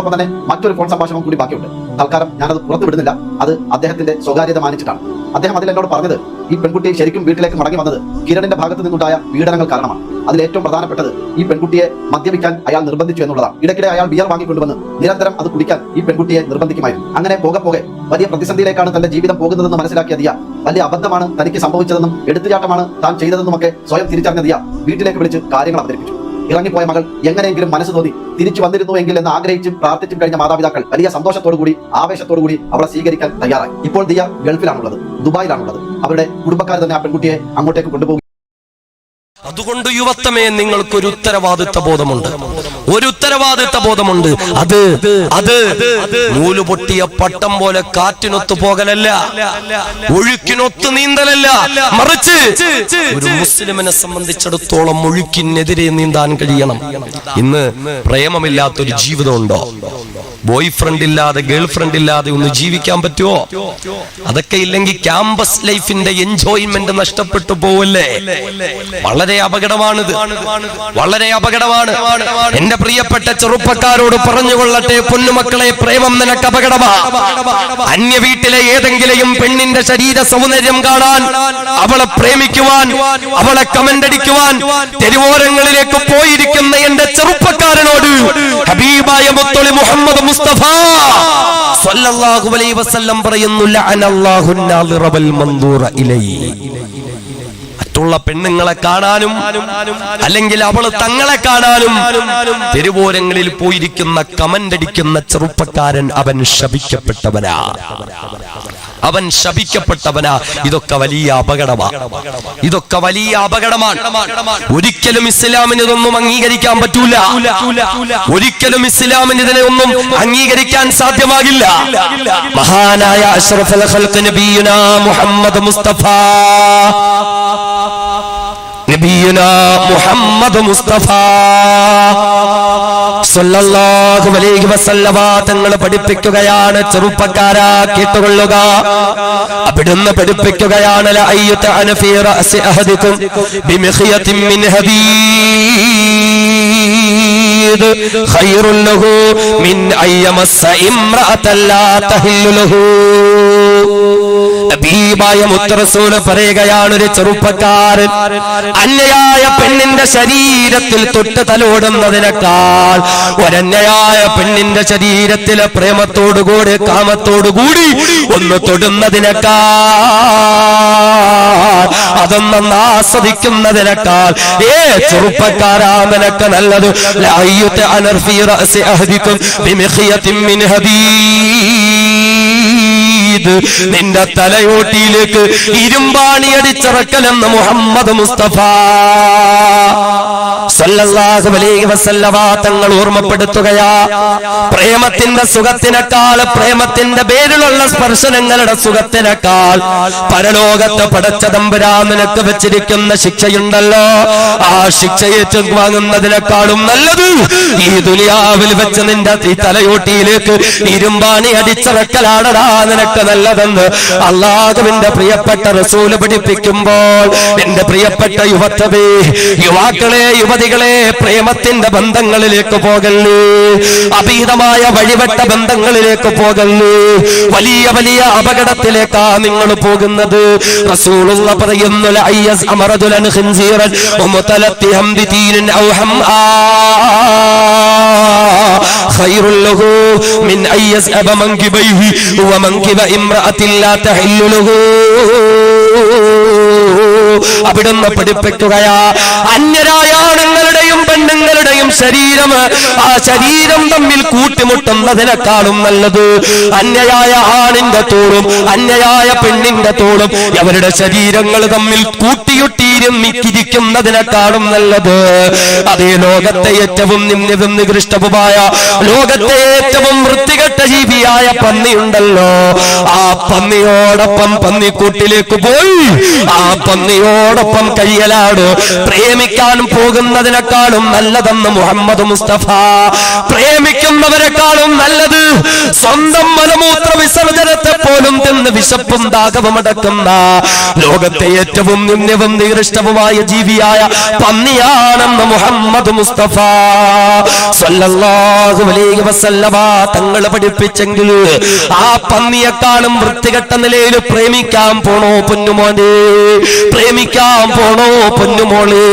ഒപ്പം തന്നെ മറ്റൊരു ഫോൺ സംഭാഷണം കൂടി ബാക്കിയുണ്ട്. തൽക്കാലം ഞാനത് പുറത്തു വിടുന്നില്ല. അത് അദ്ദേഹത്തിന്റെ സ്വകാര്യത മാനിച്ചിട്ടാണ്. അദ്ദേഹം അതിൽ എന്നോട് പറഞ്ഞത് ഈ പെൺകുട്ടി ശരിക്കും വീട്ടിലേക്ക് മടങ്ങി വന്നത് കിരണിന്റെ ഭാഗത്ത് നിന്നുണ്ടായ പീഡനങ്ങൾ കാരണമാണ്. അതിൽ ഏറ്റവും പ്രധാനപ്പെട്ടത് ഈ പെൺകുട്ടിയെ മദ്യപിക്കാൻ അയാൾ നിർബന്ധിച്ചു എന്നുള്ളതാണ്. ഇടയ്ക്കിടെ അയാൾ ബിയർ വാങ്ങിക്കൊണ്ടുവന്ന് നിരന്തരം അത് കുടിക്കാൻ ഈ പെൺകുട്ടിയെ നിർബന്ധിക്കുമായിരുന്നു. അങ്ങനെ പോകെ പോകെ വലിയ പ്രതിസന്ധിയിലേക്കാണ് തന്റെ ജീവിതം പോകുന്നതെന്ന് മനസ്സിലാക്കിയ ദിയ വലിയ അബദ്ധമാണ് തനിക്ക് സംഭവിച്ചതെന്നും എടുത്തുചാട്ടമാണ് താൻ ചെയ്തതെന്നുമൊക്കെ സ്വയം തിരിച്ചറിഞ്ഞ ദിയ വീട്ടിലേക്ക് വിളിച്ച് കാര്യങ്ങൾ അവതരിപ്പിച്ചു. ഇറങ്ങിപ്പോയ മകൾ എങ്ങനെയെങ്കിലും മനസ്സ് തോന്നി തിരിച്ചു വന്നിരുന്നുവെങ്കിൽ എന്ന് ആഗ്രഹിച്ചും പ്രാർത്ഥിച്ചും കഴിഞ്ഞ മാതാപിതാക്കൾ വലിയ സന്തോഷത്തോടുകൂടി ആവേശത്തോടുകൂടി അവളെ സ്വീകരിക്കാൻ തയ്യാറായി. ഇപ്പോൾ ദിയ ഗൾഫിലാണുള്ളത്, ദുബായിലാണുള്ളത്. അവരുടെ കുടുംബക്കാർ തന്നെ ആ പെൺകുട്ടിയെ അങ്ങോട്ടേക്ക് കൊണ്ടുപോകും. അതുകൊണ്ട് യുവത്വമേ, നിങ്ങൾക്കൊരു ഉത്തരവാദിത്വ ബോധമുണ്ട്, ഒരു ഉത്തരവാദിത്വ ബോധമുണ്ട്. അത് നൂല് പൊട്ടിയ പട്ടം പോലെ കാറ്റിനൊത്തു പോകലല്ല, ഒഴുക്കിനൊത്തു നീന്തലല്ല, മറിച്ച് ഒരു മുസ്ലിമിനെ സംബന്ധിച്ചിടത്തോളം ഒഴുക്കിനെതിരെ നീന്താൻ കഴിയണം. ഇന്ന് പ്രേമമില്ലാത്തൊരു ജീവിതമുണ്ടോ? ബോയ് ഫ്രണ്ട് ഇല്ലാതെ ഗേൾ ഫ്രണ്ട് ഇല്ലാതെ ഒന്ന് ജീവിക്കാൻ പറ്റുമോ? അതൊക്കെ ഇല്ലെങ്കിൽ ക്യാമ്പസ് ലൈഫിന്റെ എൻജോയ്മെന്റ് നഷ്ടപ്പെട്ടു പോവല്ലേ? വളരെ അപകടമാണിത്, വളരെ അപകടമാണ്. എന്റെ പ്രിയപ്പെട്ട ചെറുപ്പക്കാരോട് പറഞ്ഞുകൊള്ളട്ടെ, പൊന്നുമക്കളെ, പ്രേമം നിനക്ക് അപകടമാ. അന്യ വീട്ടിലെ ഏതെങ്കിലും പെണ്ണിന്റെ ശരീര സൗന്ദര്യം കാണാൻ, അവളെ പ്രേമിക്കുവാൻ, അവളെ കമന്റ് അടിക്കുവാൻ തെരുവോരങ്ങളിലേക്ക് പോയിരിക്കുന്ന എന്റെ ചെറുപ്പക്കാരനോട് ഹബീബായ മുത്തൊളി മുഹമ്മദ് മുസ്തഫ സ്വല്ലല്ലാഹു അലൈഹി വസല്ലം പറയുന്നു, ലഅനല്ലാഹു നാളിറ വൽ മൻദൂറ ഇലൈഹി. മറ്റുള്ള പെണ്ണുങ്ങളെ കാണാനും അല്ലെങ്കിൽ അവള് തങ്ങളെ കാണാനും തെരുവോരങ്ങളിൽ പോയിരിക്കുന്ന കമന്റടിക്കുന്ന ചെറുപ്പക്കാരൻ അവൻ ശപിക്കപ്പെട്ടവനാ, അവൻ ശപിക്കപ്പെട്ടവനാ. ഇതൊക്കെ വലിയ അപകടമാണ്, ഇതൊക്കെ വലിയ അപകടമാണ്. ഒരിക്കലും ഇസ്ലാമിന് ഇതൊന്നും അംഗീകരിക്കാൻ പറ്റൂല, ഒരിക്കലും ഇസ്ലാമിന് ഇതിനെ ഒന്നും അംഗീകരിക്കാൻ സാധ്യമാകില്ല. മഹാനായ അഷ്റഫുൽ ഖൽഖ് നബിയുനാ മുഹമ്മദ് മുസ്തഫ, നബിയുനാ മുഹമ്മദ് മുസ്തഫ സ്വല്ലല്ലാഹു അലൈഹി വസല്ലമ തങ്ങൾ പഠിപ്പിക്കുകയാണ്, ചെറുപ്പക്കാരാ കേട്ടുകൊള്ളുക. അവിടുന്ന് പഠിപ്പിക്കുകയാണ്, ലാ അയ്യുതഅന ഫീ റഅസി അഹദികും ബിമിഖിയത്തിൻ മിൻ ഹദീദ് ഖൈറുൻ ലഹു മിൻ അയ്യമസ്സ ഇംറഅതൻ ലാ തഹില്ലു ലഹു. ഹബീബായ മുത്തറസൂല് പറയുകയാണ്, ഒരു ചെറുപ്പക്കാരൻ അന്യയായ പെണ്ണിന്റെ ശരീരത്തിൽ തൊട്ട് തലോടുന്നതിനേക്കാൾ ഒരന്യയായ പെണ്ണിന്റെ ശരീരത്തിലെ പ്രേമത്തോടുകൂടി കാമത്തോടുകൂടി ഒന്ന് തൊടുന്നതിനേക്കാൾ, അതൊന്നും ആസ്വദിക്കുന്നതിനേക്കാൾ ചെറുപ്പക്കാരാ നിനക്ക് നല്ലത് ലാ യുതഅന ഫീ റഅസി അഹദികും ബിമിഖിയത്തിൻ മിൻ ഹദീദ്. നിന്റെ തലയോട്ടിയിലേക്ക് ഇരുമ്പാണി അടിച്ചിറക്കലെന്ന് മുഹമ്മദ് മുസ്തഫ സല്ലല്ലാഹു അലൈഹി വസല്ലമ തങ്ങൾ ഓർമ്മപ്പെടുത്തുകയാ. പ്രേമത്തിന്റെ സുഖത്തിനേക്കാൾ, പ്രേമത്തിന്റെ പേരിലുള്ള സ്പർശനങ്ങളുടെ സുഖത്തിനേക്കാൾ പരലോകത്ത് പടച്ച തമ്പുരാൻ നിനക്ക് വെച്ചിരിക്കുന്ന ശിക്ഷയുണ്ടല്ലോ, ആ ശിക്ഷയേറ്റ് വാങ്ങുന്നതിനേക്കാളും നല്ലത് ഈ ദുനിയാവിൽ വെച്ച് നിന്റെ ഈ തലയോട്ടിയിലേക്ക് ഇരുമ്പാണി അടിച്ചിറക്കലാണടാ നിനക്ക് നല്ലതെന്ന് അല്ലാഹുവിന്റെ പ്രിയപ്പെട്ട റസൂല് പഠിപ്പിക്കുമ്പോൾ, എന്റെ പ്രിയപ്പെട്ട യുവത്വമേ, യുവാക്കളെ, യുവതികളെ, പ്രേമത്തിന്റെ ബന്ധങ്ങളിലേക്ക് പോകല്ലേ, അഭീതമായ വഴിവെട്ട ബന്ധങ്ങളിലേക്ക് പോകല്ലേ. വലിയ വലിയ അപകടത്തിലേക്കാ നിങ്ങൾ പോകുന്നത്. റസൂലുള്ള പറയുന്നു, ലഅയ്യസ് അമറദുലൻ ഖിൻസീറൻ വമുതലത്തിഹം ബിദീനിൻ ഔ ഹംആ ഖൈറുൽ ലഹു മിൻ അയ്യസ്അബ മൻകിബൈഹി വമൻകിബ ഇംറഅത്തിൻ ലാ തഹില്ലു ലഹു. അവിടുന്ന് പഠിപ്പിക്കുകയാ, അന്യരായ ആണുങ്ങളുടെയും പെണ്ണുങ്ങളുടെയും ശരീരം, ആ ശരീരം തമ്മിൽ കൂട്ടിമുട്ടുന്നതിനേക്കാളും നല്ലത് അന്യയായ ആണിന്റെ തോളും അന്യയായ പെണ്ണിന്റെ തോളും അവരുടെ ശരീരങ്ങൾ തമ്മിൽ കൂട്ടിയുട്ടിയിരിക്കുന്നതിനേക്കാളും നല്ലത് അതേ ലോകത്തെ ഏറ്റവും നിന്ദ്യവും നികൃഷ്ടവുമായ, ലോകത്തെ ഏറ്റവും വൃത്തികേട് വേട്ട ജീവിയായ പന്നിയുണ്ടല്ലോ, ആ പന്നിയോടൊപ്പം പന്നിക്കൂട്ടിലേക്ക് പോയി ആ പന്നിയോടൊപ്പം കഴിയലാണ് പ്രേമിക്കാൻ പോകുന്നതിനേക്കാളും നല്ലതെന്ന് മുഹമ്മദ് മുസ്തഫ. പ്രേമിക്കുന്നവരെക്കാളും നല്ലത് സ്വന്തം മലമൂത്ര വിസർജനത്തെ പോലും തിന്ന് വിശപ്പും ദാഹവും അടക്കുന്ന ലോകത്തെ ഏറ്റവും നിന്ദ്യവും നികൃഷ്ടവുമായ ജീവിയായ പന്നിയാണെന്ന് മുഹമ്മദ് മുസ്തഫ സല്ലല്ലാഹു അലൈഹി വസല്ലമ തങ്ങൾ പഠിപ്പിച്ചെങ്കിൽ ആ പന്നിയെക്കാളും വൃത്തികെട്ട നിലയിൽ പ്രേമിക്കാൻ പോണോ പൊന്നുമോനെ, പ്രേമിക്കാൻ പോണോ പൊന്നുമോളെ?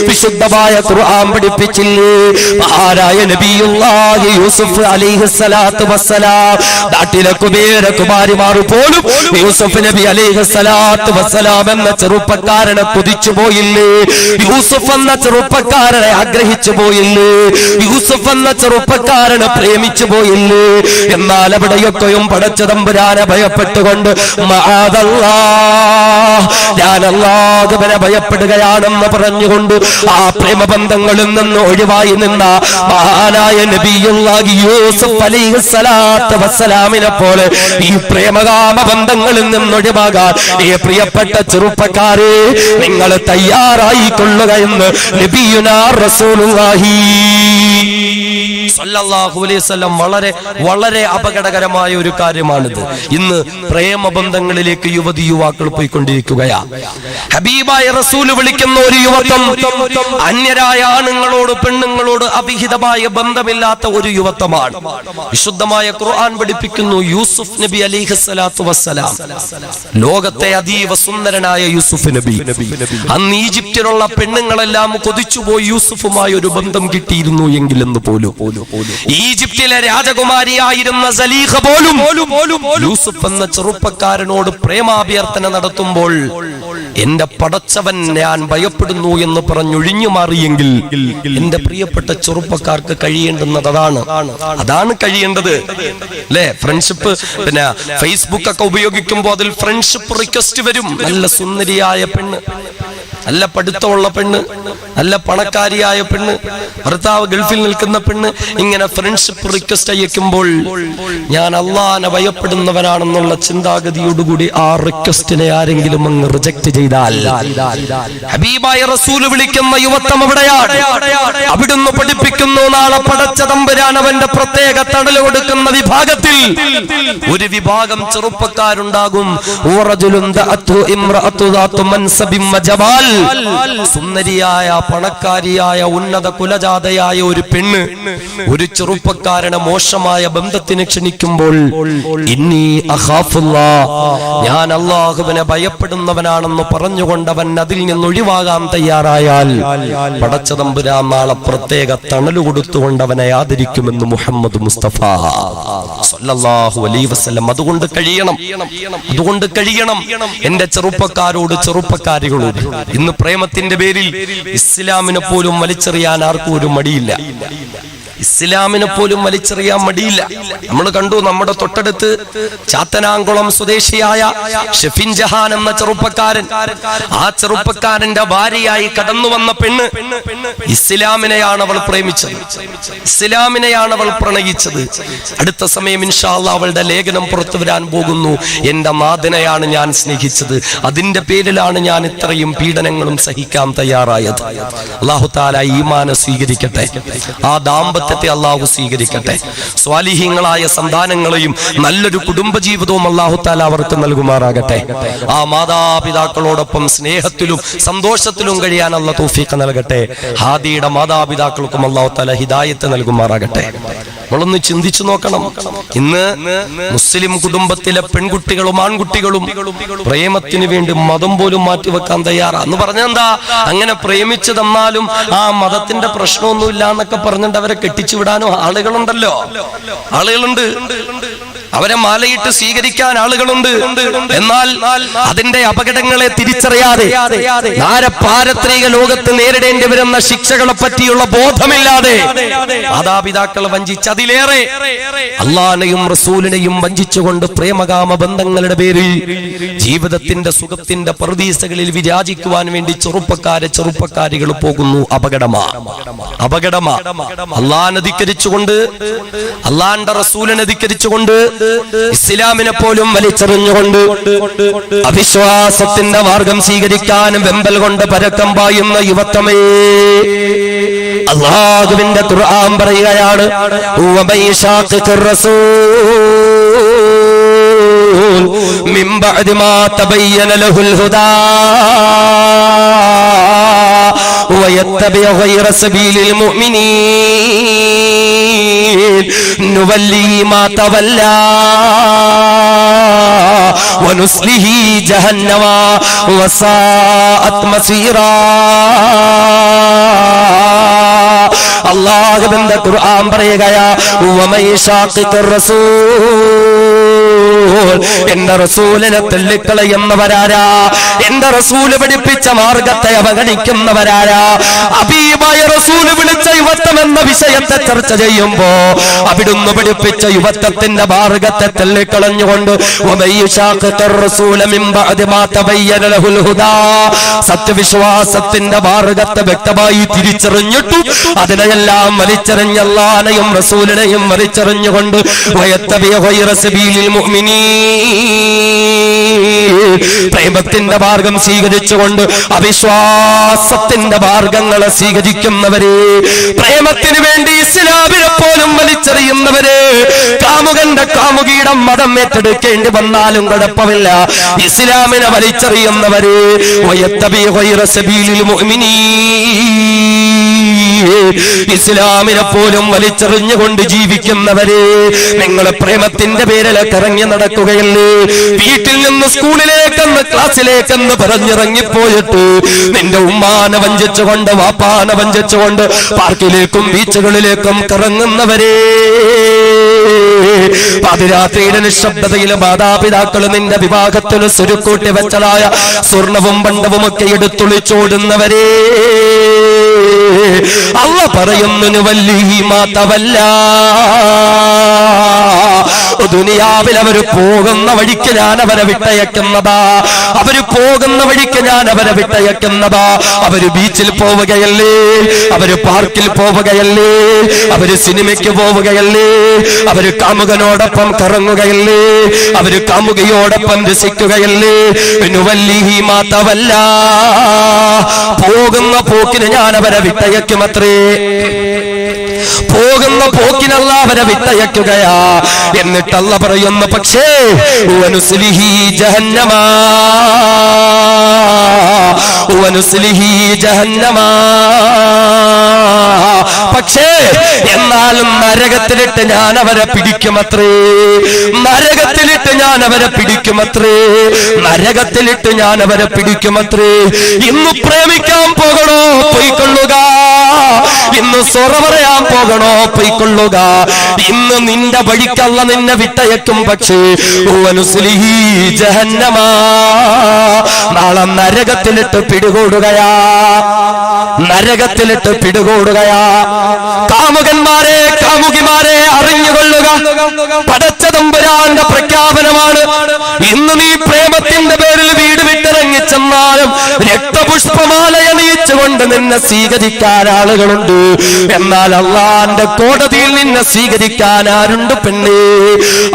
വിശുദ്ധമായ ഖുർആൻ പഠിപ്പിച്ചില്ലേ? മഹാനായ നബിയുല്ലാഹി യൂസുഫ് അലൈഹിസ്സലാത്തു വസ്സലാം നാട്ടിലെ കുമാരിമാർ പോലും യൂസുഫ് നബി അലൈഹിസ്സലാത്തു വസ്സലാം എന്ന ചെറുപ്പക്കാരനെ കൊതിച്ചു പോയില്ലേ? യൂസുഫ് എന്ന ചെറുപ്പക്കാരനെ ആഗ്രഹിച്ചു പോയില്ലേ? യൂസുഫ് എന്ന ചെറുപ്പക്കാരനെ പ്രേമിച്ചു പോയില്ലേ? എന്നാൽ അവിടെയൊക്കെയും പടച്ച തമ്പുരാനെ ഭയപ്പെട്ടുകൊണ്ട് മഅദല്ലാഹ്, ഞാൻ അല്ലാഹുവിനെ ഭയപ്പെടുകയാണെന്ന് പറഞ്ഞുകൊണ്ട് ആ പ്രേമബന്ധങ്ങളിൽ നിന്ന് ഒഴിവായി നിന്ന മഹാനായ നബിയുല്ലാഹി യൂസുഫ് അലൈഹിസ്സലാത്തു വസ്സലാമിനെ പോലെ ഈ പ്രേമകാമ ബന്ധങ്ങളിൽ നിന്ന് ഒഴിവാകാൻ ഈ പ്രിയപ്പെട്ട ചെറുപ്പക്കാരെ നിങ്ങൾ തയ്യാറായിക്കൊള്ളുക എന്ന് നബിയുനാ റസൂലുള്ളാഹി സല്ലല്ലാഹു അലൈഹി വസല്ലം വളരെ വളരെ അപകടകരമായ ഒരു കാര്യമാണിത്. ഇന്ന് പ്രേമബന്ധങ്ങളിലേക്ക് യുവതി യുവാക്കൾ പോയിക്കൊണ്ടിരിക്കുകയാണ്. ഹബീബായ റസൂൽ വിളിക്കുന്ന ഒരു യുവത്വം അന്യരായ ആണുങ്ങളോട് പെണ്ണുങ്ങളോട് അവിഹിതമായ ബന്ധമില്ലാത്ത ഒരു യുവത്വമാണ്. വിശുദ്ധമായ ഖുർആൻ പഠിപ്പിക്കുന്നു യൂസുഫ് നബി അലൈഹിസ്സലാത്തു വസ്സലാം, ലോകത്തെ അതീവ സുന്ദരനായ യൂസുഫ് നബി, അന്ന് ഈജിപ്തിലുള്ള പെണ്ണുങ്ങളെല്ലാം കൊതിച്ചുപോയി യൂസുഫുമായി ഒരു ബന്ധം കിട്ടിയിരുന്നു എങ്കിലെന്ന് പോലും ഈജിപ്തിലെ രാജകുമാരിയായിരുന്ന സലീഖ പോലും യൂസുഫ് എന്ന ചെറുപ്പക്കാരനോട് പ്രേമാഭ്യർത്ഥന നടത്തുമ്പോൾ എന്റെ പടച്ചവൻ ഞാൻ ഭയപ്പെടുന്നു എന്ന് പറഞ്ഞൊഴിഞ്ഞു മാറിയെങ്കിൽ എന്റെ പ്രിയപ്പെട്ട ചെറുപ്പക്കാർക്ക് കഴിയേണ്ടുന്നത് അതാണ് കഴിയേണ്ടത് അല്ലേ? ഫ്രണ്ട്ഷിപ്പ്, പിന്നെ ഫേസ്ബുക്ക് ഒക്കെ ഉപയോഗിക്കുമ്പോൾ അതിൽ ഫ്രണ്ട്ഷിപ്പ് റിക്വസ്റ്റ് വരും. നല്ല സുന്ദരിയായ പെണ്ണ്, നല്ല പഠിത്തമുള്ള പെണ്ണ്, നല്ല പണക്കാരിയായ പെണ്ണ്, ഭർത്താവ് ഗൾഫിൽ നിൽക്കുന്ന പെണ്ണ്, ഇങ്ങനെ ഫ്രണ്ട്ഷിപ്പ് റിക്വസ്റ്റ് അയക്കുമ്പോൾ ഞാൻ അള്ളാഹനെ ഭയപ്പെടുന്നവനാണെന്നുള്ള ചിന്താഗതിയോടുകൂടി ആ റിക്വസ്റ്റിനെ ആരെങ്കിലും അങ്ങ് റിജക്ട് ചെയ്താൽ ഹബീബായ റസൂൽ വിളിക്കുന്ന യുവത്വം അവിടെയാണ്. അവിടുന്ന് പഠിപ്പിക്കുന്നു, നാളെ പടച്ച തമ്പുരാൻ അവന്റെ പ്രത്യേക തണൽ കൊടുക്കുന്ന വിഭാഗത്തിൽ ഒരു വിഭാഗം ചെറുപ്പക്കാരുണ്ടാകും. സുന്ദരിയായ പണക്കാരിയായ ഉന്നത കുലജാതയായ ഒരു പെണ്ണ് ഒരു ചെറുപ്പക്കാരനെ മോശമായ ബന്ധത്തിന് ക്ഷണിക്കുമ്പോൾ ഇന്നി അഖാഫുല്ലാഹ്, ഞാൻ അല്ലാഹുവിനെ ഭയപ്പെടുന്നവനാണെന്ന് പറഞ്ഞുകൊണ്ടവൻ അതിൽ നിന്ന് ഒഴിവാകാൻ തയ്യാറായാൽ പടച്ച തമ്പുരാൻ നാളെ പ്രത്യേക തണല് കൊടുത്തുകൊണ്ടവനെ ആദരിക്കുമെന്ന് മുഹമ്മദ് മുസ്തഫ സല്ലല്ലാഹു അലൈഹി വസല്ലം. അതുകൊണ്ട് കഴിയണം എന്റെ ചെറുപ്പക്കാരോട്, ചെറുപ്പക്കാരികളോട്. ഇന്ന് പ്രേമത്തിന്റെ പേരിൽ ഇസ്ലാമിനെ പോലും വലിച്ചെറിയാൻ ആർക്കും ഒരു മടിയില്ല. ഇസ്ലാമിനെ പോലും വലിച്ചെറിയാൻ മടിയില്ല. നമ്മൾ കണ്ടു, നമ്മുടെ തൊട്ടടുത്ത് ചാത്തനാംകുളം സ്വദേശിയായ ഷെഫിൻ ജഹാൻ എന്ന ചെറുപ്പക്കാരൻ, ആ ചെറുപ്പക്കാരന്റെ ഭാര്യയായി കടന്നു വന്ന പെണ്ണ് ഇസ്ലാമിനെയാണ് അവൾ പ്രേമിച്ചത്, ഇസ്ലാമിനെയാണ് അവൾ പ്രണയിച്ചത്. അടുത്ത സമയം ഇൻഷാ അല്ലാഹ് അവളുടെ ലേഖനം പുറത്തു വരാൻ പോകുന്നു. എന്റെ നാഥനെയാണ് ഞാൻ സ്നേഹിച്ചത്, അതിന്റെ പേരിലാണ് ഞാൻ ഇത്രയും പീഡനങ്ങളും സഹിക്കാൻ തയ്യാറായത്. അല്ലാഹു തആല ഈമാനെ സ്വീകരിക്കട്ടെ, ആ ദാമ്പത്യത്തെ അല്ലാഹു സ്വീകരിക്കട്ടെ. സ്വാലിഹീങ്ങളായ സന്താനങ്ങളെയും നല്ലൊരു കുടുംബജീവിതവും അല്ലാഹു തആല അവർക്ക് നൽകുമാറാകട്ടെ. ആ മാതാപിതാക്കളോടൊപ്പം സ്നേഹത്തിലും സന്തോഷത്തിലും കഴിയാൻ അല്ലാഹു തൗഫീഖ് നൽകട്ടെ. ഹാദിയുടെ മാതാപിതാക്കൾക്കും അല്ലാഹു തആല ഹിദായത്ത് നൽകുമാറാകട്ടെ. നമ്മളൊന്ന് ചിന്തിച്ചു നോക്കണം. ഇന്ന് മുസ്ലിം കുടുംബത്തിലെ പെൺകുട്ടികളും ആൺകുട്ടികളും പ്രേമത്തിന് വേണ്ടി മതം പോലും മാറ്റിവെക്കാൻ തയ്യാറാന്ന് പറഞ്ഞാൽ എന്താ? അങ്ങനെ പ്രേമിച്ചു തന്നാലും ആ മതത്തിന്റെ പ്രശ്നമൊന്നുമില്ല എന്നൊക്കെ പറഞ്ഞിട്ട് അവരെ കെട്ടിച്ചു വിടാനോ ആളുകളുണ്ടല്ലോ, ആളുകളുണ്ട്. അവരെ മാലയിട്ട് സ്വീകരിക്കാൻ ആളുകളുണ്ട്. എന്നാൽ അതിന്റെ അപകടങ്ങളെ തിരിച്ചറിയാതെ പാരത്രിക ലോകത്ത് നേരിടേണ്ടി വരുന്ന ശിക്ഷകളെ പറ്റിയുള്ള ബോധമില്ലാതെ മാതാപിതാക്കളെ വഞ്ചിച്ച്, അതിലേറെ അള്ളാനെയും റസൂലിനെയും വഞ്ചിച്ചുകൊണ്ട് പ്രേമകാമ ബന്ധങ്ങളുടെ പേരിൽ ജീവിതത്തിന്റെ സുഖത്തിന്റെ പറുദീസകളിൽ വിരാജിക്കുവാൻ വേണ്ടി ചെറുപ്പക്കാരികൾ പോകുന്നു. അപകടമാ. അള്ളാനെ ധിക്കരിച്ചുകൊണ്ട്, അള്ളാന്റെ റസൂലിനെ ധിക്കരിച്ചുകൊണ്ട്, ഇസ്ലാമിനെ പോലും വലിച്ചെറിഞ്ഞുകൊണ്ട് അവിശ്വാസത്തിന്റെ മാർഗം സ്വീകരിക്കാനും വെമ്പൽ കൊണ്ട് പരക്കം പായുന്ന യുവത്വമേ, അല്ലാഹുവിന്റെ ഖുർആൻ പറയുകയാണ്, മിൻ ബഅദി മാ തബയ്യന ലഹുൽ ഹുദാ വയത്തബിഅ ഗൈറ സബീലിൽ മുഅ്മിനീൻ നുവല്ലിഹി മാ തവല്ലാ വനുസ്ലിഹി ജഹന്നമ വസാഅത് മസീറാ. അല്ലാഹുവിന്റെ ഖുർആൻ പറയുകയാ, വമൻ യശാഖിഖിർ റസൂൽ, എന്റെ റസൂലിനെ തള്ളിക്കളയുന്നവരാരാ, എന്റെ റസൂല് പഠിപ്പിച്ച മാർഗത്തെ അവഗണിക്കുന്നവരാരാ. ഹബീബായ റസൂല് വിളിച്ച യുവത്വം എന്ന വിഷയത്തെ ചർച്ച ചെയ്യുമ്പോ അവിടുന്ന് പഠിപ്പിച്ച യുവത്വത്തിന്റെ മാർഗത്തെ തള്ളിക്കളഞ്ഞുകൊണ്ട് സത്യവിശ്വാസത്തിന്റെ മാർഗത്തെ വ്യക്തമായി തിരിച്ചറിഞ്ഞിട്ടു അതിനെയെല്ലാം വലിച്ചെറിഞ്ഞ അല്ലാഹുവിനെയും റസൂലിനെയും വലിച്ചെറിഞ്ഞുകൊണ്ട് പ്രേമത്തിന്റെ മാർഗം സ്വീകരിച്ചുകൊണ്ട് അവിശ്വാസത്തിന്റെ മാർഗങ്ങളെ സ്വീകരിക്കുന്നവരെ, പ്രേമത്തിന് വേണ്ടി ഇസ്ലാമിനെ പോലും വലിച്ചെറിയുന്നവരെ, കാമുകന്റെ കാമുകിയുടെ മതം ഏറ്റെടുക്കേണ്ടി വന്നാലും കുഴപ്പമില്ല, ഇസ്ലാമിനെ വലിച്ചെറിയുന്നവരെ, ഇസ്ലാമിനെ പോലും വലിച്ചെറിഞ്ഞുകൊണ്ട് ജീവിക്കുന്നവരെ, നിങ്ങൾ പ്രേമത്തിന്റെ പേരിലൊക്കെ ഇറങ്ങി നടക്കുകയല്ലേ? വീട്ടിൽ നിന്ന് സ്കൂളിലേക്കെന്ന് ക്ലാസ്സിലേക്കെന്ന് പറഞ്ഞിറങ്ങിപ്പോയിട്ട് നിന്റെ ഉമ്മാനെ വഞ്ചിച്ചുകൊണ്ട് വാപ്പാനെ വഞ്ചിച്ചുകൊണ്ട് പാർക്കിലേക്കും ബീച്ചുകളിലേക്കും കറങ്ങുന്നവരെ, പാതിരാത്രിയുടെ നിശബ്ദതയിൽ മാതാപിതാക്കൾ നിന്റെ വിവാഹത്തിന് സ്വരുക്കൂട്ടി വെച്ചതായ സ്വർണവും പണ്ടവും ഒക്കെ എടുത്തൊളിച്ചോടുന്നവരെ, അല്ലാഹു പറയുന്നു വല്ലിഹി മാ തവല്ലാ. ദുനിയാവിൽ അവർ പോകുന്ന വഴിക്ക് ഞാൻ അവരെ വിട്ടയക്കുന്നതാ, അവര് പോകുന്ന വഴിക്ക് ഞാൻ അവരെ വിട്ടയക്കുന്നതാ. അവര് ബീച്ചിൽ പോവുകയല്ലേ, അവര് പാർക്കിൽ പോവുകയല്ലേ, അവര് സിനിമയ്ക്ക് പോവുകയല്ലേ, അവര് കാമുകനോടൊപ്പം കറങ്ങുകയല്ലേ, അവര് കാമുകയോടൊപ്പം രസിക്കുകയല്ലേ. വല്ലിഹി മാ തവല്ലാ. പോകുന്ന പോക്കിന് ഞാൻ അവരെ വിട്ടയക്കുമത്രേ, പോകുന്ന പോക്കിനല്ല അവരെ വിട്ടയക്കുകയാ. എന്നിട്ട് അല്ലാഹു പറയുന്നു, പക്ഷേ വനുസ്ലിഹി ജഹന്നമ, വനുസ്ലിഹി ജഹന്നമ. പക്ഷേ എന്നാലും നരകത്തിലിട്ട് ഞാൻ അവരെ പിടിക്കുമത്രേ, നരകത്തിലിട്ട് ഞാൻ അവരെ പിടിക്കുമത്രേ, നരകത്തിലിട്ട് ഞാൻ അവരെ പിടിക്കുമത്രേ. ഇന്ന് പ്രേമിക്കാൻ പോകണോ? പോയിക്കൊള്ളുക. ഇന്ന് സൊറ പറയാൻ പോകണോ? പോയിക്കൊള്ളുക. ഇന്ന് നിന്റെ വഴിക്കല്ല നിന്നെ വിട്ടയക്കും, പക്ഷേ വനുസ്ലിഹി ജഹന്നമ, നാളെ നരകത്തിലിട്ട് പിടികൂടുകയാ, നരകത്തിലിട്ട് പിടികൂടുകയാ. കാമുകന്മാരെ, കാമുകിമാരെ അറിഞ്ഞുകൊള്ളുക, പടച്ച തമ്പുരാന്റെ പ്രഖ്യാപനമാണ്. ഇന്ന് നീ പ്രേമത്തിന്റെ പേരിൽ വീട് വിട്ടിറങ്ങി ചെന്നാലും രക്തപുഷ്പമാലയണിയിച്ചുകൊണ്ട് നിന്നെ സ്വീകരിക്കാൻ ആളുകളുണ്ട്. എന്നാൽ അള്ളാന്റെ കോടതിയിൽ നിന്നെ സ്വീകരിക്കാൻ ആരുണ്ട് പെണ്ണേ?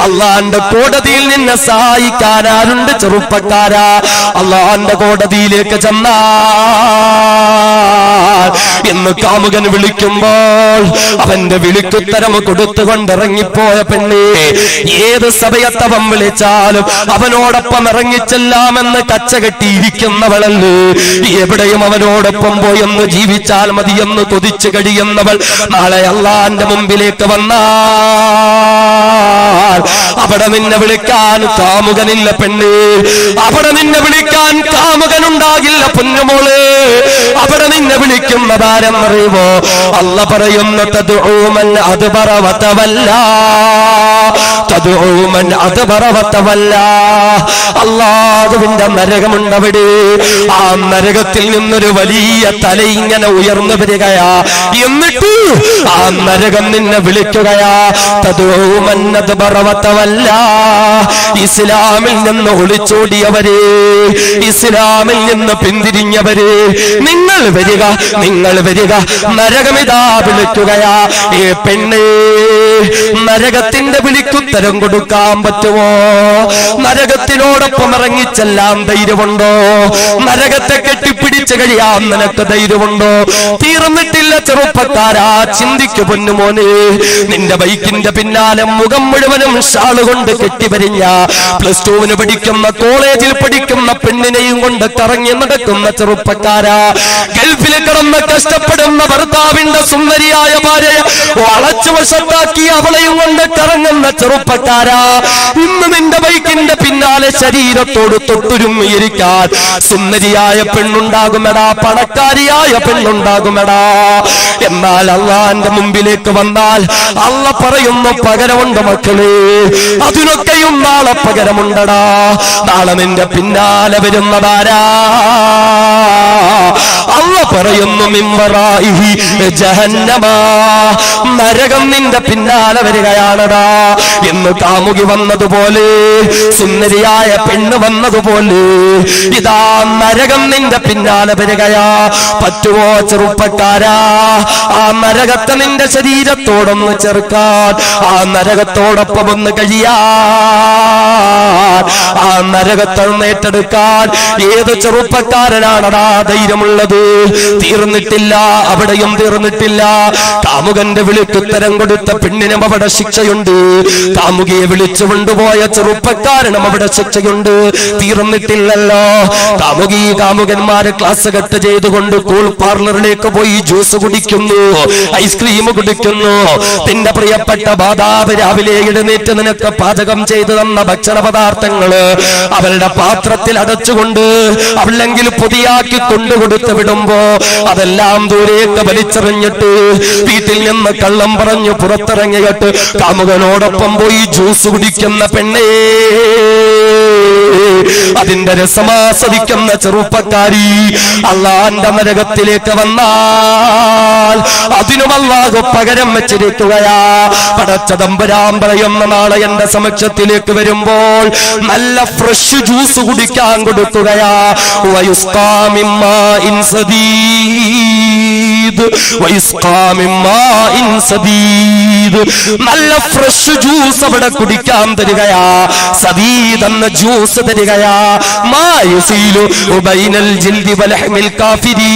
അള്ളാന്റെ കോടതിയിൽ നിന്നെ സഹായിക്കാൻ ആരുണ്ട് ചെറുപ്പക്കാരാ? അള്ളാന്റെ കോടതിയിലേക്ക് ചെന്നാൽ എന്ന് കാമുകൻ വിളിക്കുമ്പോൾ അവന്റെ വിളിക്കുത്തരം കൊടുത്തുകൊണ്ടിറങ്ങിപ്പോയ പെണ്ണേ, ഏത് സമയത്തവൻ വിളിച്ചാലും അവനോടൊപ്പം ഇറങ്ങിച്ചെല്ലാമെന്ന് കച്ചകെട്ടിയിരിക്കുന്നവളല്ലേ? എവിടെയും അവനോടൊപ്പം പോയൊന്ന് ജീവിച്ചാൽ മതിയെന്ന് കൊതിച്ചു കഴിയുന്നവൾ നാളെ അള്ളാന്റെ മുമ്പിലേക്ക് വന്നാൽ അവിടെ നിന്നെ വിളിക്കാൻ കാമുകനില്ല പെണ്ണേ, അവിടെ നിന്നെ വിളിക്കാൻ കാമുകനുണ്ടാകില്ല പൊന്നുമോള്. അവിടെ നിന്നെ വിളിക്കുന്നതാരെന്നറിയുമോ? അല്ലാഹു പറയുന്നു, തദ്ഉമൻ അദ്ബറ വതവല്ലാ തദ്ഉ മൻ അദ്ബറ വതവല്ല. അല്ലാഹുവിന്റെ നരകമുണ്ടവിടെ. ആ നരകത്തിൽ നിന്നൊരു വലിയ തല ഇങ്ങനെ ഉയർന്നു വരികയാ. എന്നിട്ട് ആ നരകം നിന്നെ വിളിക്കുകയാ, തദ്ഉ മൻ അദ്ബറ വതവല്ല. ഇസ്ലാമിൽ നിന്ന് ഒളിച്ചോടിയവരെ, ഇസ്ലാമിൽ നിന്ന് പിന്തിരിഞ്ഞവരെ, നിങ്ങൾ വരിക, നിങ്ങൾ വരിക. നരകമിതാ വിളിക്കുകയാ. ഏ പെണ്ണേ, നരകത്തിന്റെ വിളിക്കുത്തരം കൊടുക്കാൻ പറ്റുമോ? നരകത്തിനോടൊപ്പം ഇറങ്ങിച്ചെല്ലാൻ ധൈര്യമുണ്ടോ? നരകത്തെ കെട്ടിപ്പിടിച്ച് കഴിയാൻ നിനക്ക് ധൈര്യമുണ്ടോ? തീർന്നിട്ടില്ല ചെറുപ്പക്കാരാ, ചിന്തിക്കു പൊന്നുമോനെ. നിന്റെ ബൈക്കിന്റെ പിന്നാലെ മുഖം മുഴുവനും ഷാള് കൊണ്ട് കെട്ടിവരിഞ്ഞ, പ്ലസ് ടുവിന് പഠിക്കുന്ന, കോളേജിൽ പഠിക്കുന്ന പെണ്ണിനെയും കൊണ്ട് കറങ്ങി നടക്കുന്ന ചെറുപ്പക്കാരാ, ഗൾഫിൽ കിടന്ന് കഷ്ടപ്പെടുന്ന ഭർത്താവിന്റെ സുന്ദരിയായ ഭാര്യയെ വളച്ചു വശത്താക്കി അവളെയും കൊണ്ട് കറങ്ങുന്ന ചെറുപ്പക്കാരാ, ഇന്ന് നിന്റെ ബൈക്കിന്റെ പിന്നാലെ ശരീരത്തോട് തൊട്ടുരുമ്മിയിരിക്കാൻ സുന്ദരിയായ പെണ്ണുണ്ടാകുമെടാ, പണക്കാരിയായ പെണ്ണുണ്ടാകുമെടാ. എന്നാൽ അള്ളാന്റെ മുമ്പിലേക്ക് വന്നാൽ അള്ള പറയുന്നു, പകരമുണ്ട് മക്കളെ, അതിനൊക്കെയും നാളെ പകരമുണ്ടടാ. നാളെ നിന്റെ പിന്നാലെ വരുന്നതാരാ? അള്ള പറയുന്നു, മിൻവറാഇഹി ജഹന്നമ, നരകം നിന്റെ പിന്നാലെ വരികയാണടാ. എന്ന് കാമുകി വന്നതുപോലെ, സുന്ദരിയായ പെണ്ണ് വന്നതുപോലെ, ഇതാ നരകം നിന്റെ പിന്നാലെ വരികയാ. പറ്റുമോ ചെറുപ്പക്കാരാ ആ നരകത്തെ നിന്റെ ശരീരത്തോടൊന്ന് ചേർക്കാൻ, ആ നരകത്തോടൊപ്പം ഒന്ന് കഴിയാൻ, ആ നരകത്തെ ഏറ്റെടുക്കാൻ ഏത് ചെറുപ്പക്കാരനാണടാ ധൈര്യമുള്ളത്? തീർന്നിട്ടില്ല, അവിടെയും തീർന്നിട്ടില്ല. കാമുകന്റെ വിളിക്കുത്തരം കൊടുത്ത പെണ്ണിനും അവിടെ ശിക്ഷയുണ്ട്. കാമുകിയെ വിളിച്ചു കൊണ്ടുപോയ ചെറുപ്പക്കാരനും അവിടെ ശിക്ഷയുണ്ട്. തീർന്നിട്ടില്ലല്ലോ. കാമുകന്മാര് ക്ലാസ് കട്ട് ചെയ്തുകൊണ്ട് കൂൾ പാർലറിലേക്ക് പോയി ജ്യൂസ് കുടിക്കുന്നു, ഐസ്ക്രീം കുടിക്കുന്നു. നിന്റെ പ്രിയപ്പെട്ട മാതാവ് രാവിലെ എഴുന്നേറ്റ് നിനക്ക് പാചകം ചെയ്തു തന്ന ഭക്ഷണ പദാർത്ഥങ്ങള് അവരുടെ പാത്രത്തിൽ അടച്ചുകൊണ്ട്, അല്ലെങ്കിൽ പൊതിയാക്കി കൊണ്ടുകൊടുത്ത് വിടുമ്പോ അതെല്ലാം ദൂരേക്ക് വലിച്ചെറിഞ്ഞിട്ട് വീട്ടിൽ നിന്ന് കള്ളം പറഞ്ഞു പുറത്തിറങ്ങിയിട്ട് കാമുകനോടൊപ്പം പോയി ജ്യൂസ് കുടിക്കുന്ന പെണ്ണേ, അതിന്റെ രസമാസ്വദിക്കുന്ന ചെറുപ്പക്കാരി, അള്ളാന്റെ നരകത്തിലേക്ക് വന്നാൽ അതിനും അല്ലാഹു പകരം വെച്ചിരിക്കുകയാ. പടച്ച തമ്പുരാൻ പറയുന്ന, നാളെ എന്റെ സമക്ഷത്തിലേക്ക് വരുമ്പോൾ നല്ല ഫ്രഷ് ജ്യൂസ് കുടിക്കാൻ കൊടുക്കുകയാ. വയുസ്കാ മിൻ മാഇൻ സദീദ്, വയുസ്കാ മിൻ മാഇൻ സദീദ്, നല്ല ഫ്രഷ് ജ്യൂസ് അവിടെ കുടിക്കാൻ തരികയാ. സദീദ് എന്ന ജ്യൂസ് തരികയാ. മാ യുസീലു ബൈനൽ ജിൽദി വലഹ്മിൽ കാഫിരീ,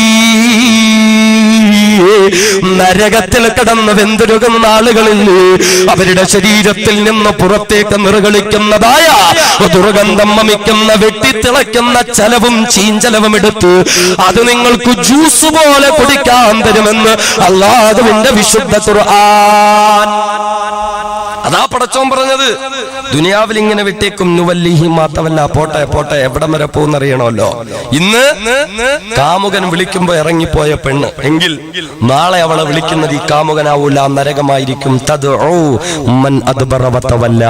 നരകത്തിൽ കിടന്ന് വെന്തുരുകുന്ന ആളുകളിൽ അവരുടെ ശരീരത്തിൽ നിന്ന് പുറത്തേക്ക് നിറകളിക്കുന്നതായ ദുർഗന്ധം വമിക്കുന്ന, വെട്ടിത്തിളയ്ക്കുന്ന ചലവും ചീഞ്ചലവും എടുത്ത് അത് നിങ്ങൾക്ക് ജ്യൂസ് പോലെ കുടിക്കാൻ തരുമെന്ന് അല്ലാഹുവിന്റെ വിശുദ്ധ ഖുർആൻ. അതാ പടച്ചോൻ പറഞ്ഞത്. ദുനിയാവിൽ ഇങ്ങനെ വിട്ടേക്കും, നുവല്ലിഹി മാത്തവല്ല, പോട്ടെ പോട്ടെ, എവിടം വരെ പോകുന്നറിയണമല്ലോ. ഇന്ന് കാമുകൻ വിളിക്കുമ്പോ ഇറങ്ങിപ്പോയ പെണ്ണ് എങ്കിൽ നാളെ അവളെ വിളിക്കുന്നത് ഈ കാമുകനാവൂല, നരകമായിരിക്കും. തദ്ഉ മൻ അദ്ബറ വതവല്ല.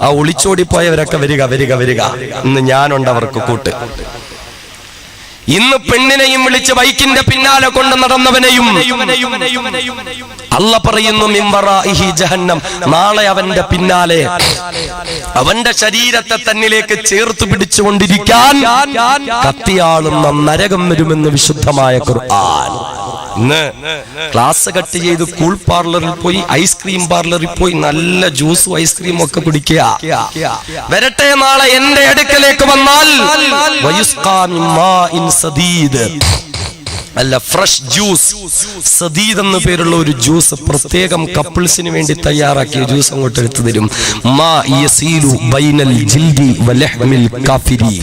ആ ഒളിച്ചോടിപ്പോയവരൊക്കെ വരിക വരിക വരിക, ഇന്ന് ഞാനുണ്ട് അവർക്ക് കൂട്ട്. ഇന്ന് പെണ്ണിനെയും വിളിച്ച് ബൈക്കിന്റെ പിന്നാലെ കൊണ്ട് നടന്നവനെയും അല്ല പറയുന്നു, മിൻ വറാഇഹി ജഹന്നം, നാളെ അവന്റെ പിന്നാലെ അവന്റെ ശരീരത്തെ തന്നിലേക്ക് ചേർത്ത് പിടിച്ചുകൊണ്ടിരിക്കാൻ കത്തിയാളുന്ന നരകം വരുമെന്ന് വിശുദ്ധമായ ഖുർആൻ. ഇന്ന് ക്ലാസ് കട്ട് ചെയ്ത് കൂൾ പാർലറിൽ പോയി, ഐസ്ക്രീം പാർലറിൽ പോയി നല്ല ജ്യൂസും ഐസ്ക്രീമും ഒക്കെ കുടിക്കുക. വരട്ടെ, നാളെ എന്റെ അടുക്കലേക്ക് വന്നാൽ വയുസ്കാ മിൻ മാഇൻ സദീദ്, അല്ല ഫ്രഷ് ജ്യൂസ്, സദീദ് എന്ന പേരുള്ള ഒരു ജ്യൂസ് പ്രത്യേകം കപ്പിൾസിന് വേണ്ടി തയ്യാറാക്കിയ ജ്യൂസ് അങ്ങോട്ട് എടുത്തു തരും. മാ യസീലു ബൈനൽ ജിൽദി വലഹ്മിൽ കാഫിരി,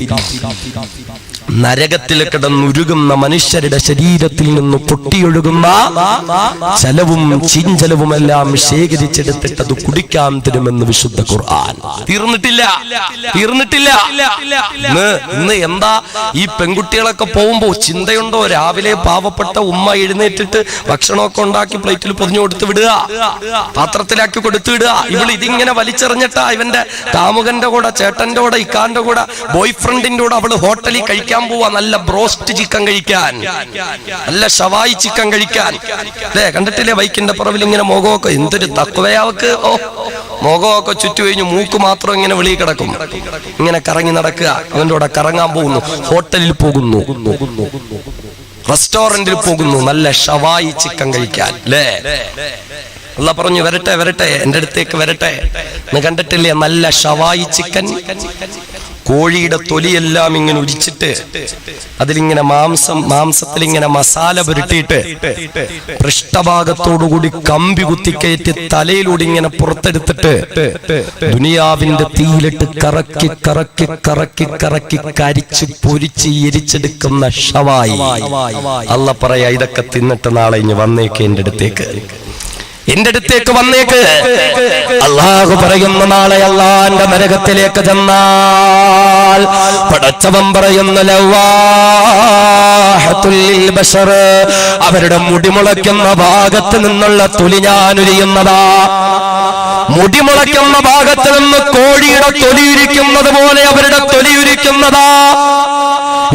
നരകത്തിൽ കിടന്നുരുകുന്ന മനുഷ്യരുടെ ശരീരത്തിൽ നിന്ന് പൊട്ടിയൊഴുകുന്ന ചലവും ചീഞ്ചലവുമെല്ലാം ശേഖരിച്ചെടുത്തിട്ട് അത് കുടിക്കാൻ തരുമെന്ന് വിശുദ്ധ ഖുർആൻ. തീർന്നിട്ടില്ല. ഇന്ന് എന്താ ഈ പെൺകുട്ടികളൊക്കെ പോകുമ്പോ ചിന്തയുണ്ടോ? രാവിലെ പാവപ്പെട്ട ഉമ്മ എഴുന്നേറ്റിട്ട് ഭക്ഷണമൊക്കെ ഉണ്ടാക്കി പ്ലേറ്റിൽ പൊതിഞ്ഞു കൊടുത്തു വിടുക, പാത്രത്തിലാക്കി കൊടുത്തു വിടുക. ഇവൾ ഇതിങ്ങനെ വലിച്ചെറിഞ്ഞിട്ടാ ഇവന്റെ കാമുകന്റെ കൂടെ, ചേട്ടന്റെ കൂടെ, ഇക്കാന്റെ കൂടെ, ബോയ് ഫ്രണ്ടിന്റെ കൂടെ അവള് ഹോട്ടലിൽ കഴിക്കാൻ പോവാ. നല്ല ബ്രോസ്റ്റ് ചിക്കൻ കഴിക്കാൻ, നല്ല ഷവായി ചിക്കൻ കഴിക്കാൻ. അല്ലേ, കണ്ടിട്ടില്ലേ ബൈക്കിന്റെ പുറവിൽ ഇങ്ങനെ മുഖമൊക്കെ? എന്തൊരു തക്വയാവക്ക്! ഓ, മുഖമൊക്കെ ചുറ്റു കഴിഞ്ഞു, മൂക്ക് മാത്രം ഇങ്ങനെ വെളിയിൽ കിടക്കും. ഇങ്ങനെ കറങ്ങി നടക്കുക, അവന്റെ കൂടെ കറങ്ങാൻ പോകുന്നു, ഹോട്ടലിൽ പോകുന്നു, റെസ്റ്റോറന്റിൽ പോകുന്നു, നല്ല ഷവായി ചിക്കൻ കഴിക്കാൻ. അല്ലേ, അല്ലാഹ് പറഞ്ഞു വരട്ടെ വരട്ടെ, എന്റെ അടുത്തേക്ക് വരട്ടെ. കണ്ടിട്ടില്ലേ നല്ല ഷവായി ചിക്കൻ? കോഴിയുടെ തൊലിയെല്ലാം ഇങ്ങനെ ഉരിച്ചിട്ട് അതിലിങ്ങനെ മാംസത്തിൽ ഇങ്ങനെ മസാല പുരട്ടിയിട്ട് പൃഷ്ഠഭാഗത്തോടുകൂടി കമ്പി കുത്തിക്കയറ്റി തലയിലൂടെ ഇങ്ങനെ പുറത്തെടുത്തിട്ട് ദുനിയാവിന്റെ തീയിലിട്ട് കറക്കി കറക്കി കറക്കി കറക്കി കരിച്ച് പൊരിച്ച് എരിച്ചെടുക്കുന്ന ഷവായി. അല്ലാഹ് പറയാ, ഇതൊക്കെ തിന്നിട്ട് നാളെ ഇനി വന്നേക്ക് എന്റെ അടുത്തേക്ക് വന്നേക്ക്. അല്ലാഹു പറയുന്ന നാളെ അല്ലാഹുവിന്റെ നരകത്തിലേക്ക് ചെന്നാൽ പടച്ചവൻ പറയുന്ന ലവാഹത്തുൽ ബശർ, അവരുടെ മുടിമുളയ്ക്കുന്ന ഭാഗത്ത് നിന്നുള്ള തൊലി ഞാൻ ഉരിയുന്നതാ. മുടിമുളയ്ക്കുന്ന ഭാഗത്ത് നിന്ന് കോഴിയുടെ തൊലി ഉരിക്കുന്നത് പോലെ അവരുടെ തൊലി ഉരിക്കുന്നതാ.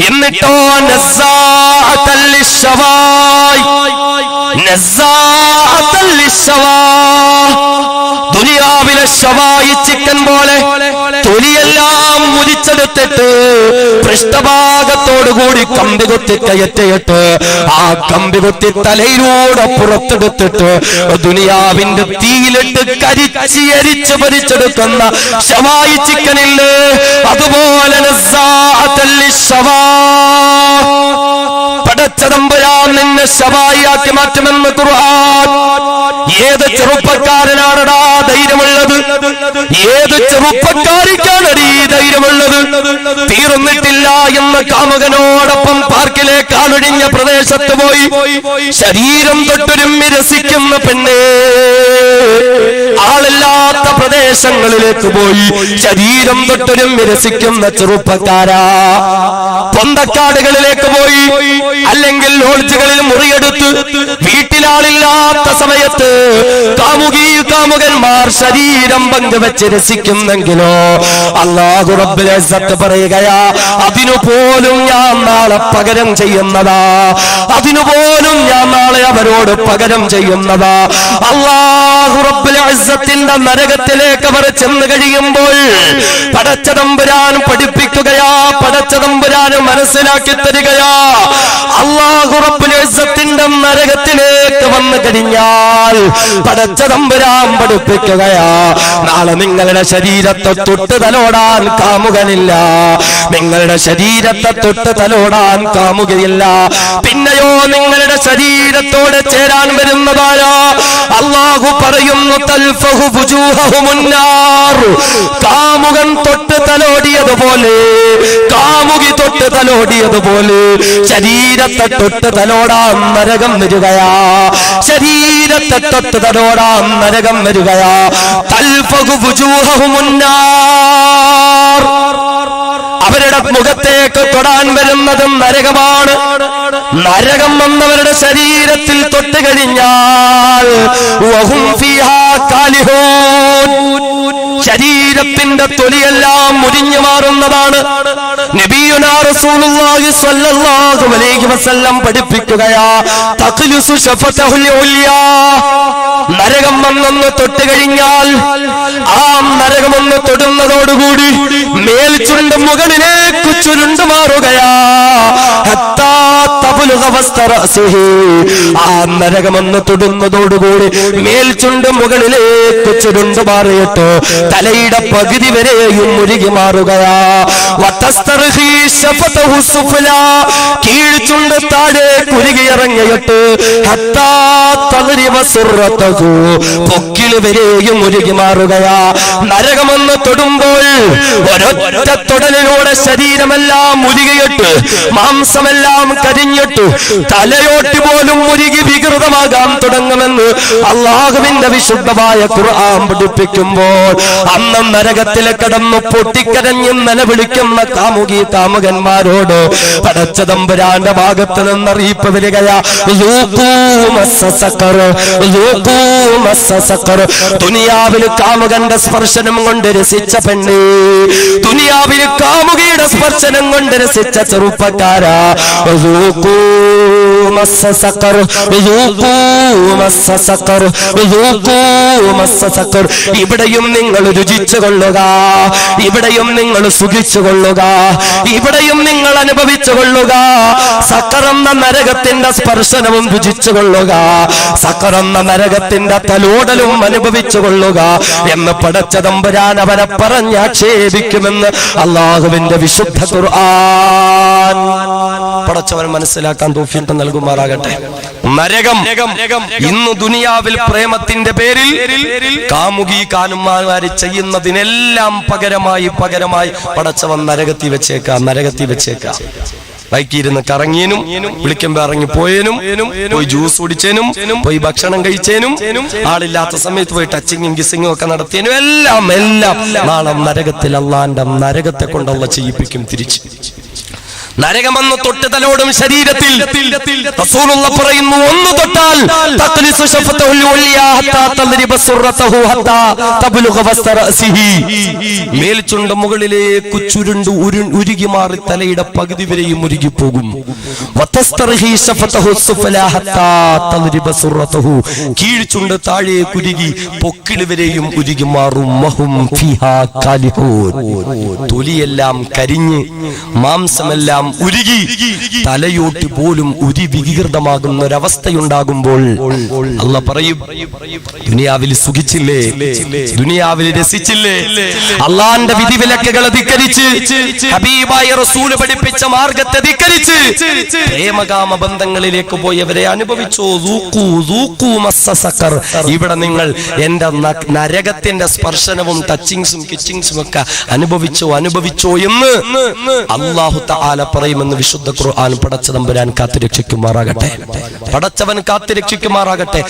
എന്നിട്ടോ നസ്സാഅത്തൽ ലിശ്ശവായ്, നസ്സാഅത്തൽ ലിശ്ശവായ്, ദുനിയാവിലെ ഷവായി ചിക്കൻ പോലെ തൊലിയെല്ലാം മുരിച്ചെടുത്തിട്ട് പൃഷ്ഠഭാഗത്തോടുകൂടി കമ്പി കുത്തി കയറ്റിയിട്ട് ആ കമ്പി കുത്തി തലയിലൂടെ പുറത്തെടുത്തിട്ട് ദുനിയാവിന്റെ തീയിലിട്ട് കരിച്ച് എരിച്ച് ഭരിച്ചെടുക്കുന്ന ഷവായി ചിക്കനില്ലേ, അതുപോലെ പടച്ചതമ്പുരാൻ നിന്നെ ഷവായിയാക്കി മാറ്റുമെന്ന് ഖുർആൻ. ഏത് ചെറുപ്പക്കാരനാണടാ ധൈര്യമുള്ളത്? ഏത് ചെറുപ്പക്കാരിക്കാണടി ധൈര്യമുള്ളത്? തീർന്നിട്ടില്ല എന്ന് കാമുകനോടൊപ്പം പാർക്കിലേക്ക് ആളൊഴിഞ്ഞ പ്രദേശത്ത് പോയി ശരീരം തൊട്ടുരുമ്മി രസിക്കുന്ന പെണ്ണേ, ആളില്ലാത്ത പ്രദേശങ്ങളിലേക്ക് പോയി ശരീരം തൊട്ടുരുമ്മി രസിക്കുന്ന ചെറുപ്പക്കാരാ, പൊന്തക്കാടുകളിലേക്ക് പോയി അല്ലെങ്കിൽ ലോഡ്ജുകളിൽ മുറിയെടുത്ത് വീട്ടിലാളില്ലാത്ത സമയത്ത് കാമുകന്മാർ ശരീരം പങ്കുവെച്ച് രസിക്കുന്നെങ്കിലോ അല്ലാഹു റബ്ബുൽ ഇസ്സത്ത് പറയുകയാ, അതിനുപോലും ഞാൻ നാളെ പകരം ചെയ്യുന്നതാ, അതിനുപോലും ഞാൻ നാളെ അവരോട് പകരം ചെയ്യുന്നതാ. അല്ലാഹു റബ്ബുൽ ഇസ്സത്തിന്റെ നരകത്തിലേക്ക് അവർ ചെന്ന് കഴിയുമ്പോൾ പടച്ചതമ്പുരാൻ പഠിപ്പിക്കുകയാ, പടച്ചതമ്പുരാൻ മനസ്സിലാക്കി തരികയാ. അല്ലാഹു റബ്ബുൽ ഇസ്സത്തിന്റെ നരകത്തിലേക്ക് വന്നു കഴിഞ്ഞാൽ പടച്ചതമ്പുരാൻ പഠിപ്പിക്കുകയാ, നാളെ നിങ്ങളുടെ ശരീരത്തെ തൊട്ട് തലോടാൻ കാമുകനില്ല, നിങ്ങളുടെ ശരീരത്തെ തൊട്ട് തലോടാൻ കാമുകയില്ല. പിന്നെയോ നിങ്ങളുടെ ശരീരത്തോടെ ചേരാൻ വരുന്നതാരാ? അല്ലാഹു പറയുന്നു, തൽഫഹു വുജൂഹഹുമുന്നാർ, കാമുകൻ തൊട്ട് തലോടിയതുപോലെ, കാമുകി തൊട്ട് തലോടിയതുപോലെ ശരീരത്തെ തൊട്ട് തലോടാൻ നരകം വരികയാ, ശരീരത്തെ തൊട്ട് തലോടാൻ നരകം വരികയാ. തൽഫഹു വുജൂഹഹുമുന്നാർ, അവരുടെ മുഖത്തേക്ക് തൊടാൻ വരുന്നതും നരകമാണ്. നരകം വന്നവരുടെ ശരീരത്തിൽ തൊട്ട് കഴിഞ്ഞാൽ വഹും ഫീഹാ കാലിഹൂൻ, ശരീരത്തിന്റെ തൊലിയെല്ലാം മുരിഞ്ഞു മാറുന്നതാണ്. നബിയുനാ റസൂലുള്ളാഹി സ്വല്ലല്ലാഹു അലൈഹി വസല്ലം പഠിപ്പിക്കുകയാ, തഖ്ലുസു ശഫതഹുൽ ഉൽയാ, നരകം വന്നൊന്ന് തൊട്ട് കഴിഞ്ഞാൽ ആ നരകമൊന്ന് തൊടുന്നതോടുകൂടി മേൽചുണ്ട് മുകളിലേക്ക് ചുരുണ്ടു മാറുകയാ. ഹത്താ തബ്ലുഗ വസ്ത റഅസിഹി. ആ നരകമെന്ന് തൊടുന്നതോടുകൂടി മേൽചുണ്ട് മുകളിലേക്ക് ചുരുണ്ടു മാറിയിട്ട് തലയുടെ പകുതി വരെയും മുരുകി മാറുകയാ. വതസ്തർഹി ശഫതഹു സുഫ്ലാ. കീഴ്ചുണ്ട് താഴെ കുരുകി ഇറങ്ങിയിട്ട് ഹത്താ തദ്രിബ സുറതഹു. പൊക്കിൽ വരെയും മുരുകി മാറുകയാ. നരകമെന്ന് തൊടുമ്പോൾ ഒരൊറ്റ തൊടലിലൂടെ ശരീരമെല്ലാം മുരുകിയിട്ട് മാംസമെല്ലാം കരിഞ്ഞിട്ട് തലയോട്ടി പോലും മുരുകി വികൃതമാകാൻ തുടങ്ങുമെന്ന് അള്ളാഹുവിന്റെ വിശുദ്ധമായ ഖുർആൻ പഠിപ്പിക്കുമ്പോൾ അന്ന് നരകത്തിൽ കിടന്നു പൊട്ടിക്കരഞ്ഞ് നിലവിളിക്കുന്ന കാമുകി കാമുകന്മാരോട് പടച്ച തമ്പുരാന്റെ ഭാഗത്ത് നിന്നറിയിപ്പ് വരികയാ. ദുനിയാവിൽ കാമുകന്റെ സ്പർശനം കൊണ്ട് രസിച്ച പെണ്ണ്, ദുനിയാവിൽ കാമുകിയുടെ സ്പർശനം കൊണ്ട് രസിച്ച ചെറുപ്പക്കാരാ, ഇവിടെയും നിങ്ങൾ രുചിച്ചു കൊള്ളുക, ഇവിടെയും നിങ്ങൾ സുഖിച്ചു കൊള്ളുക, ഇവിടെയും നിങ്ങൾ അനുഭവിച്ചു കൊള്ളുക. സക്കറെന്ന നരകത്തിന്റെ സ്പർശനവും രുചിച്ചു കൊള്ളുക, സക്കറെന്ന നരകത്തിന്റെ തലോടലും അനുഭവിച്ചു കൊള്ളുക എന്ന് പടച്ച തമ്പുരാൻ അവരെ പറഞ്ഞാക്ഷേപിക്കുമെന്ന് അള്ളാഹുവിന്റെ വിശുദ്ധ ഖുർആൻ. പടച്ചവൻ മനസ്സിലാക്കാൻ തൗഫീഖ് നൽകുമാറാകട്ടെ. നരകം ഇന്ന് ദുനിയാവിൽ പ്രേമത്തിന്റെ പേരിൽ കാമുകി കാനുമാര് ചെയ്യുന്നതിനെല്ലാം പകരമായി പടച്ചവൻ നരകത്തി വെച്ചേക്കാം. ബൈക്കിരുന്ന് കറങ്ങിയനും വിളിക്കുമ്പോ ഇറങ്ങി പോയേനും പോയി ജ്യൂസ് കുടിച്ചേനും പോയി ഭക്ഷണം കഴിച്ചേനും ആളില്ലാത്ത സമയത്ത് പോയി ടച്ചിങ്ങും കിസ്സിങ്ങും ഒക്കെ നടത്തിയനും എല്ലാം നാളെ നരകത്തിൽ അള്ളാന്റെ നരകത്തെ കൊണ്ടുള്ള ചെയ്യിപ്പിക്കും തിരിച്ച്. നരകമെന്ന് തൊട്ട് തലോടും ശരീരത്തിൽ റസൂലുള്ള പറയുന്നു, ഒന്ന് തൊട്ടാൽ തഖ്ലിസു ശഫതഹുൽ ഉലിയാ ഹത്താ തദ്രിബ സുറതഹു ഹത്താ തബ്ലുഗ വസ്ത റഅസിഹി. മേൽചുണ്ട് മുകളിലേക്ക് ചുരുണ്ടു ഉരുകി മാറി തലയുടെ പകുതി വരെയും ഉരുകി പോകും. വതസ്തർഹി ശഫതഹു സുഫലാ ഹത്താ തദ്രിബ സുറതഹു. കീഴ്ചുണ്ട് താഴെ കുരുകി പൊക്കിൾ വരെയും ഉരുകി മാറും. വഹും ഫിഹാ കാലിഹൂൻ. തൊലിയെല്ലാം കരിഞ്ഞ് മാംസമെല്ലാം ഉരുകി തലയോട്ടി പോലും വികൃതമാകുന്ന ഒരവസ്ഥയുണ്ടാകുമ്പോൾ അല്ലാഹ് പറയും, ദുനിയാവിൽ സുഖിച്ചില്ലേ, ദുനിയാവിൽ രസിച്ചില്ലേ, അള്ളാന്റെ വിധിവിലക്കുകളെ ധിക്കരിച്ച് ഹബീബായ റസൂല് പഠിപ്പിച്ച മാർഗത്തെ ധിക്കരിച്ച് പ്രേമകാമ ബന്ധങ്ങളിലേക്ക് പോയവരെ അനുഭവിച്ചോ. ഇവിടെ നിങ്ങൾ എന്റെ നരകത്തിന്റെ സ്പർശനവും ടച്ചിങ്സും കിച്ചിങ്സും ഒക്കെ അനുഭവിച്ചോ എന്ന് അല്ലാഹു തആല പറയുമെന്ന് വിശുദ്ധ ഖുർആൻ പടച്ച തമ്പുരാൻ കാത്തുരക്ഷിക്കുമാറാകട്ടെ. പടച്ചവൻ കാത്തുരക്ഷിക്കുമാറാകട്ടെ.